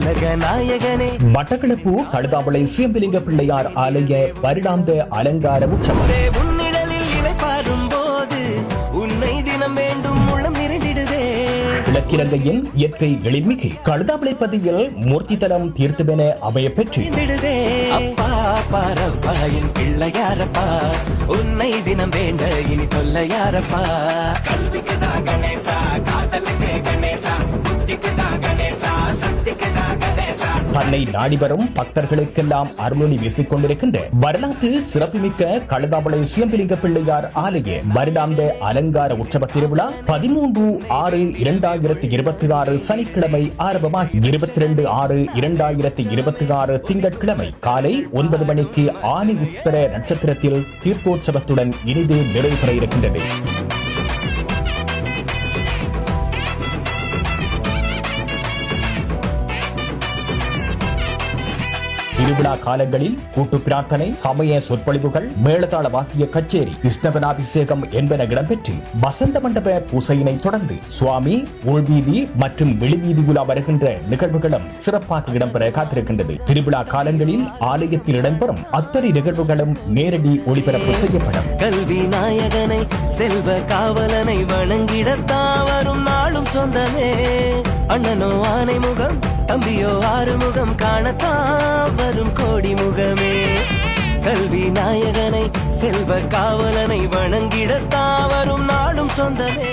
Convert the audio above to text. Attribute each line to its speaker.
Speaker 1: உலக நாயகனே.
Speaker 2: மட்டக்களப்பு கழுதாவளை சுயம்பலிங்க பிள்ளையார் ஆலய வருடாந்த அலங்கார உற்சவம்.
Speaker 1: உன்னிடலில் இளைப்பாறும் போது உன்னை தினம் வேண்டும் உள்ளம் நிறைந்திடுதே.
Speaker 2: கிழக்கிலங்கையின் இயற்கை எழில்மிகு கழுதாவளை பதியில் மூர்த்தி தலம் தீர்த்துவென அமைய பெற்று
Speaker 1: அப்பா பாரப்பா என் பிள்ளையாரப்பா உன்னை தினம் வேண்ட இனி தொல்லையாரப்பா. கல்விக்கு தான் கணேசா, காதலுக்கு கணேசா, புத்திக்கு தான் கணேசா, சக்திக்கு தான் கணேசா.
Speaker 2: தன்னை நாடி வரும் பக்தர்களுக்கெல்லாம் அருளொளி வீசிக் கொண்டிருக்கின்ற வரலாற்று சிறப்புமிக்க கழுதாவளை சுயம்பலிங்க பிள்ளையார் ஆலய வருடாந்த அலங்கார உற்சவ திருவிழா 13/6/2026 சனிக்கிழமை ஆரம்பமாகி 22/6/2026 திங்கட்கிழமை காலை 9 மணிக்கு ஆனி உத்தர நட்சத்திரத்தில் தீர்த்தோற்சவத்துடன் இனிதே நிறைவு பெற இருக்கின்றது. திருவிழா காலங்களில் கூட்டு பிரார்த்தனை, சமய சொற்பொழிவுகள், மேளதாள வாத்திய கச்சேரி, கிருஷ்ணவனாபிஷேகம் என்பன இடம்பெற்று வசந்த மண்டப பூசையினை தொடர்ந்து சுவாமி உள்வீதி மற்றும் வெளிவீதி உலா வருகின்ற நிகழ்வுகளும் சிறப்பாக இடம்பெற காத்திருக்கின்றது. திருவிழா காலங்களில் ஆலயத்தில் இடம்பெறும் அத்தனை நிகழ்வுகளும் நேரடி ஒளிபரப்பு செய்யப்படும்.
Speaker 1: கல்வி நாயகனை செல்வ காவலனை வணங்கிடத்தான் வரும் நாளும் சொந்தமே. அண்ணனோ ஆனை முகம், தம்பியோ ஆறுமுகம் காணத்தான் வரும் கோடி முகமே. கல்வி நாயகனை செல்வ காவலனை வணங்கிடத்தான் வரும் நாளும் சொந்தமே.